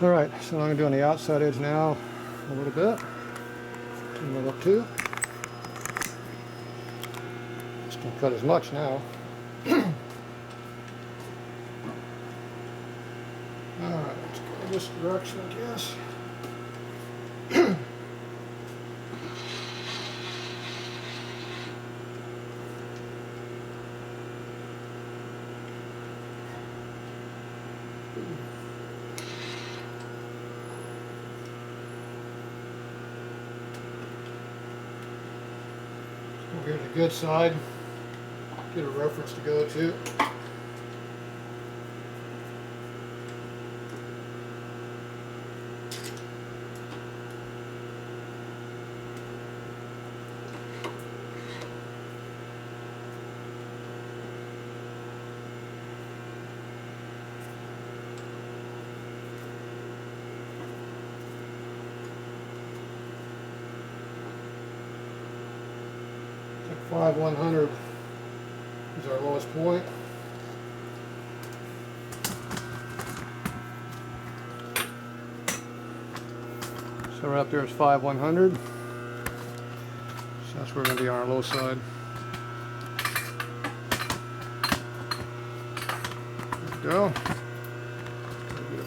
Alright, so I'm going to do on the outside edge now a little bit. Turn that up too. Just don't cut as much now. Alright, let's go this direction, I guess. Over here to the good side, get a reference to go to. I think 5/100 is our lowest point. So right up there is 5/100. So that's where we're going to be on our low side. There we go.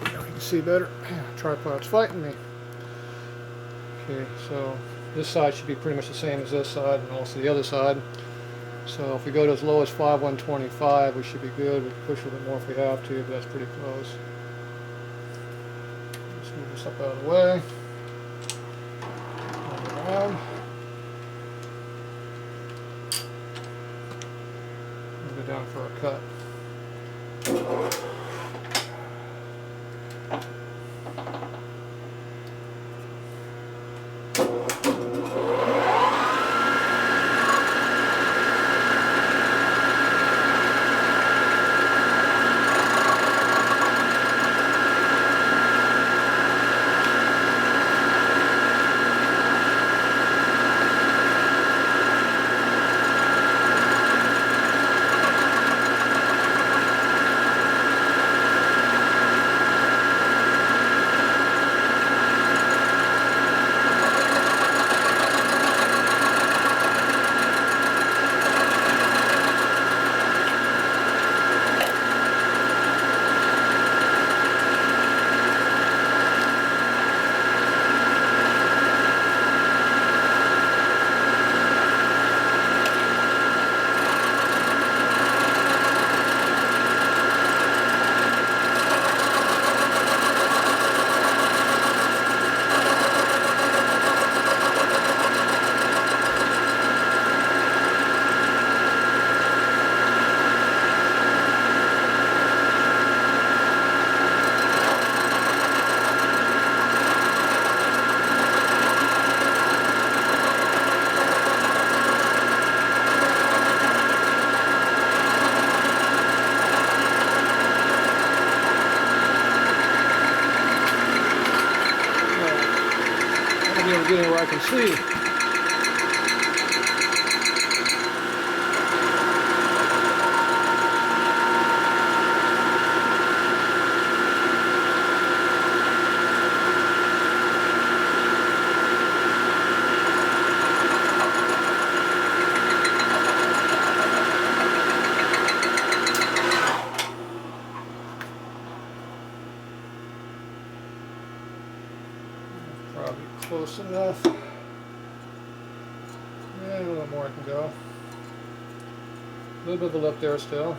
Now you can see better. Tripod's fighting me. Okay, so this side should be pretty much the same as this side and also the other side. So if we go to as low as 5/125, we should be good. We can push a little bit more if we have to, but that's pretty close. Let's move this up out of the way. Turn it around. Move it down for a cut. Get in where I can see. Probably close enough. Yeah, a little more I can go. A little bit of a lip there still.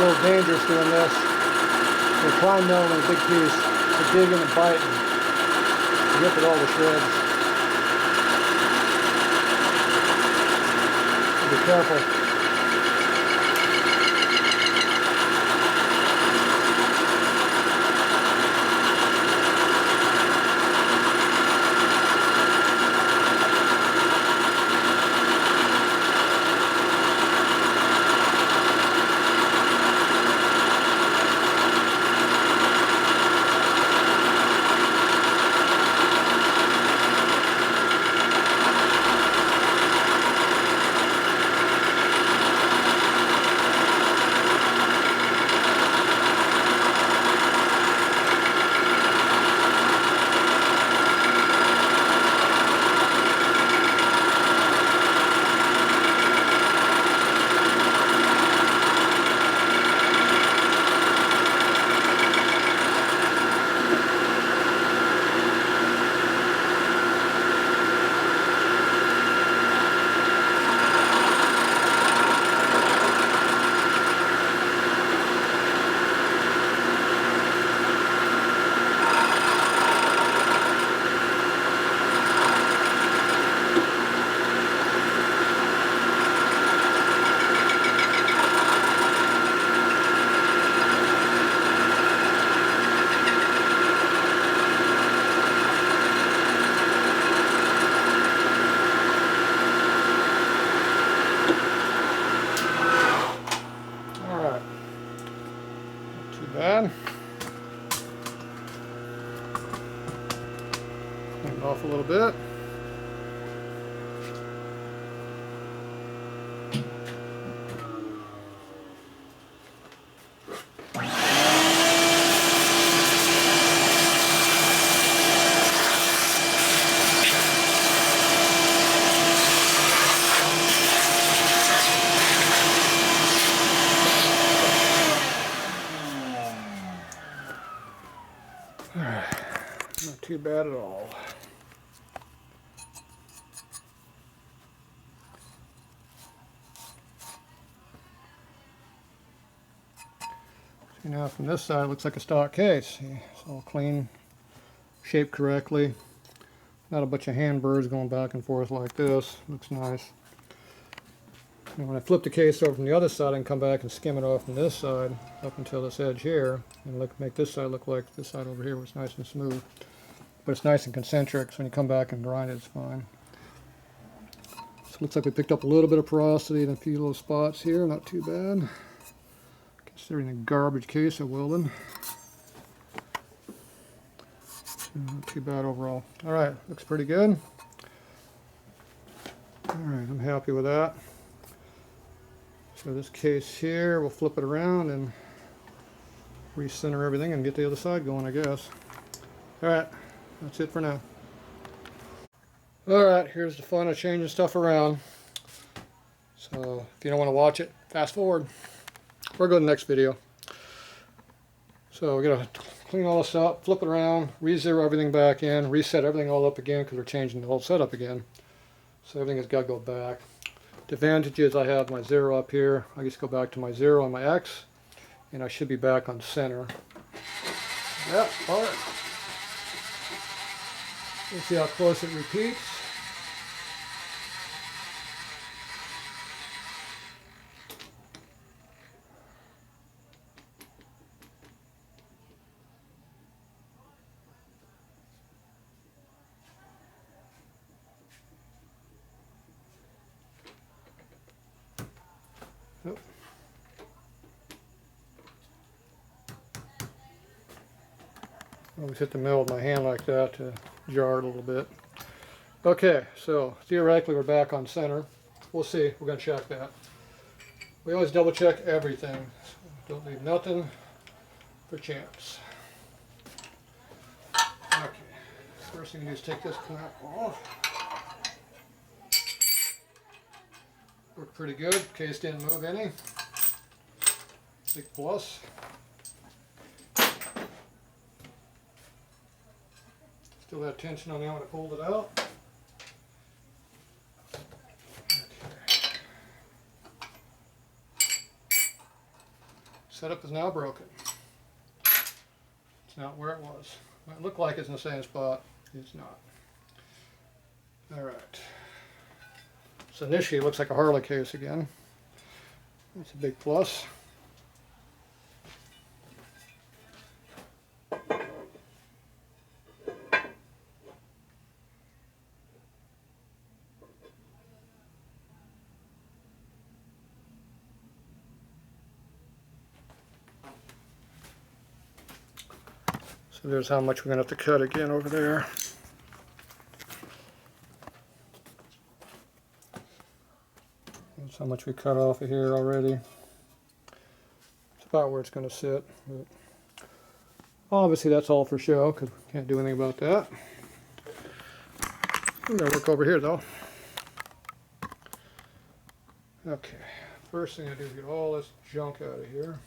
little dangerous doing this. We're prime milling a big piece to dig in and bite and rip at all the shreds. Be careful. Bad. Clean it off a little bit. Not too bad at all. See, now from this side it looks like a stock case. See, it's all clean, shaped correctly. Not a bunch of hand burrs going back and forth like this. Looks nice. And when I flip the case over from the other side, I can come back and skim it off from this side up until this edge here, and make this side look like this side over here was nice and smooth. But it's nice and concentric, so when you come back and grind it, it's fine. So it looks like we picked up a little bit of porosity in a few little spots here, not too bad. Considering the garbage case of welding. Not too bad overall. Alright, looks pretty good. Alright, I'm happy with that. So this case here, we'll flip it around and recenter everything and get the other side going, I guess. Alright, that's it for now. Alright, here's the fun of changing stuff around. So if you don't want to watch it, fast forward. Or go to the next video. So we're going to clean all this up, flip it around, re-zero everything back in, reset everything all up again because we're changing the whole setup again. So everything has got to go back. The advantage is I have my 0 up here. I just go back to my 0 on my X, and I should be back on center. That part. Let's see how close it repeats. Nope. I always hit the middle of my hand like that to jar it a little bit. Okay, so theoretically we're back on center. We'll see. We're going to check that. We always double check everything. Don't leave nothing for chance. Okay, first thing you do is take this clamp off. Worked pretty good. Case didn't move any. Big plus. Still have tension on there when I pulled it out. Okay. Setup is now broken. It's not where it was. Might look like it's in the same spot. It's not. Alright. So initially it looks like a Harley case again. That's a big plus. So there's how much we're going to have to cut again over there. That's how much we cut off of here already. It's about where it's going to sit. But obviously that's all for show because we can't do anything about that. I'm going to work over here though. Okay, first thing I do is get all this junk out of here.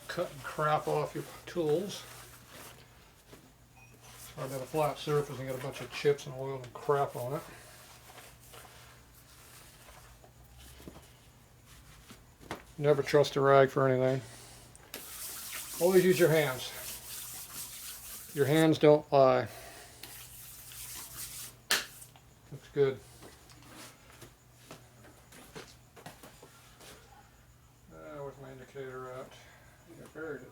Cutting crap off your tools. I've got a flat surface and got a bunch of chips and oil and crap on it. Never trust a rag for anything. Always use your hands. Your hands don't lie. Looks good. Where's my indicator at? I think I buried it.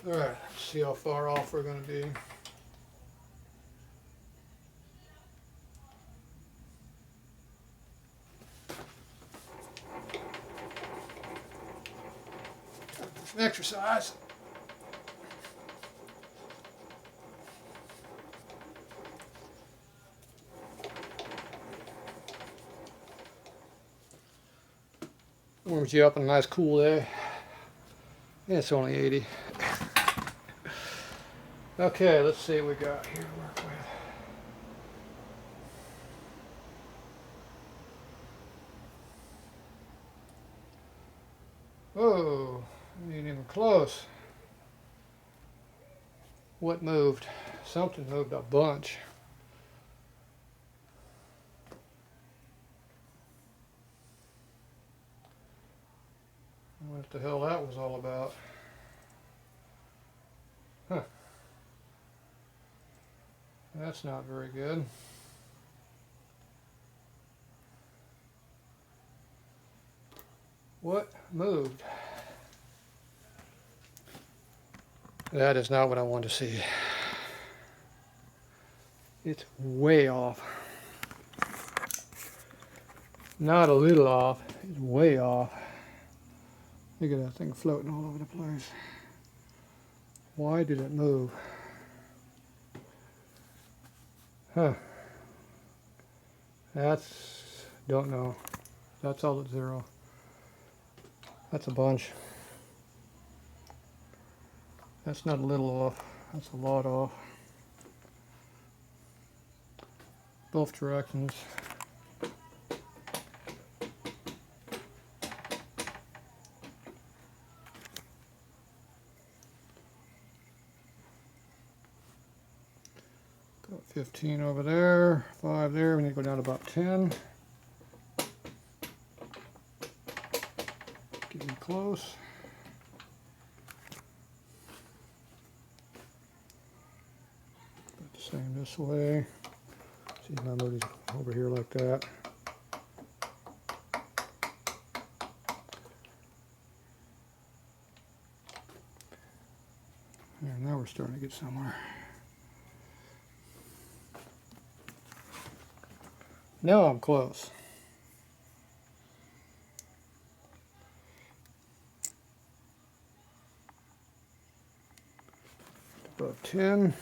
Alright, let's see how far off we're going to be. Some exercise. Warms you up on a nice cool day. Yeah, it's only 80. Okay, let's see what we got here to work with. Whoa, ain't even close. What moved? Something moved a bunch. What the hell that was all about? Huh. That's not very good. What moved? That is not what I want to see. It's way off. Not a little off, it's way off. Look at that thing floating all over the place. Why did it move? Huh. That's, don't know. That's all at 0. That's a bunch. That's not a little off. That's a lot off. Both directions. Got 15 over there, 5 there. We need to go down to about 10. Getting close. About the same this way. See if I move these over here like that. There, now we're starting to get somewhere. Now I'm close. above 10.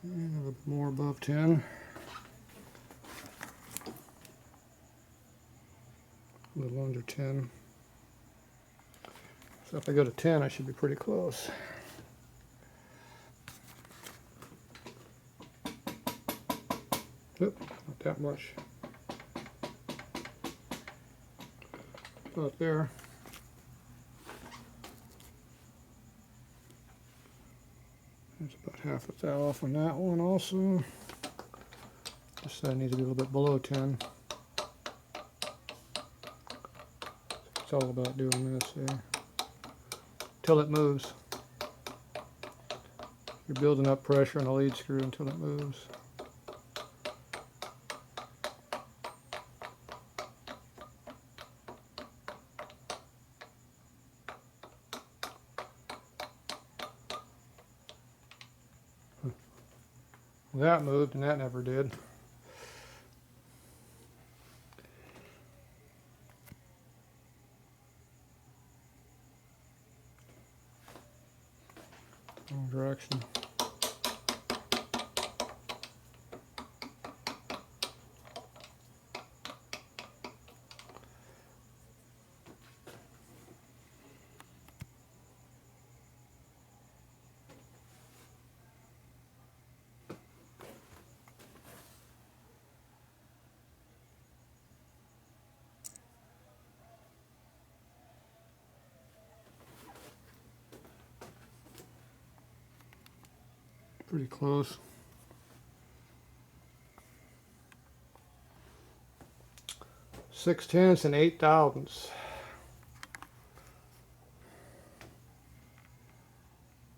And a little more above 10. A little under 10. So if I go to 10, I should be pretty close. Oop, not that much. About there. There's about half a thou off on that one also. Just that needs to be a little bit below 10. It's all about doing this here. Until it moves. You're building up pressure on the lead screw until it moves. That moved and that never did. Wrong direction. Pretty close. Six tenths and 8 thousandths.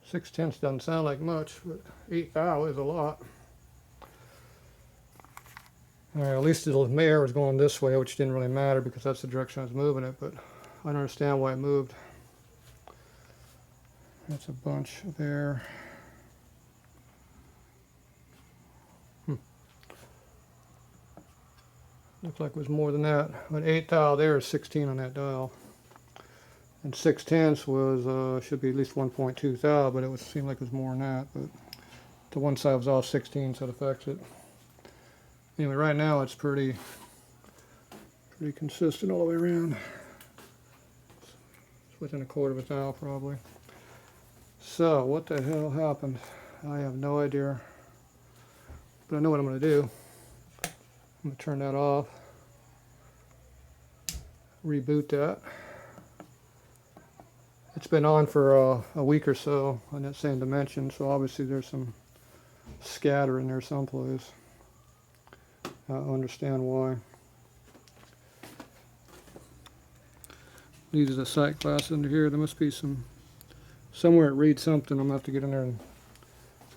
6 tenths doesn't sound like much, but 8 thou is a lot. All right, at least the air was going this way, which didn't really matter because that's the direction I was moving it, but I don't understand why it moved. That's a bunch of air. Looks like it was more than that. But 8 thou there is 16 on that dial. And 6 tenths was, should be at least 1.2 thou, but it would seem like it was more than that. But the one side was off 16, so it affects it. Anyway, right now it's pretty consistent all the way around. It's within a quarter of a thou probably. So, what the hell happened? I have no idea. But I know what I'm going to do. I'm going to turn that off, reboot that. It's been on for a week or so on that same dimension, so obviously there's some scatter in there someplace. I don't understand why. These are the sight glass under here. There must be somewhere it reads something. I'm going to have to get in there and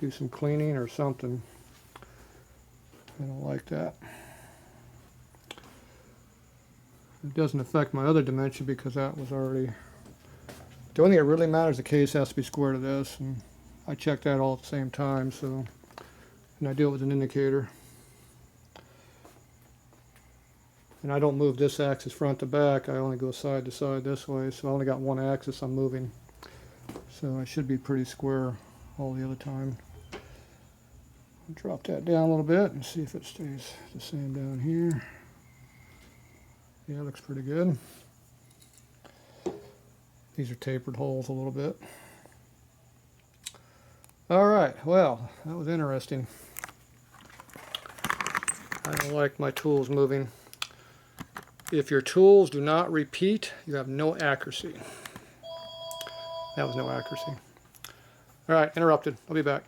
do some cleaning or something. I don't like that. It doesn't affect my other dimension because that was already... The only thing that really matters, the case has to be square to this, and I check that all at the same time, so... And I do it with an indicator. And I don't move this axis front to back, I only go side to side this way, so I only got one axis I'm moving. So I should be pretty square all the other time. I'll drop that down a little bit and see if it stays the same down here. Yeah, it looks pretty good. These are tapered holes a little bit. Alright, well, that was interesting. I don't like my tools moving. If your tools do not repeat, you have no accuracy. That was no accuracy. Alright, interrupted. I'll be back.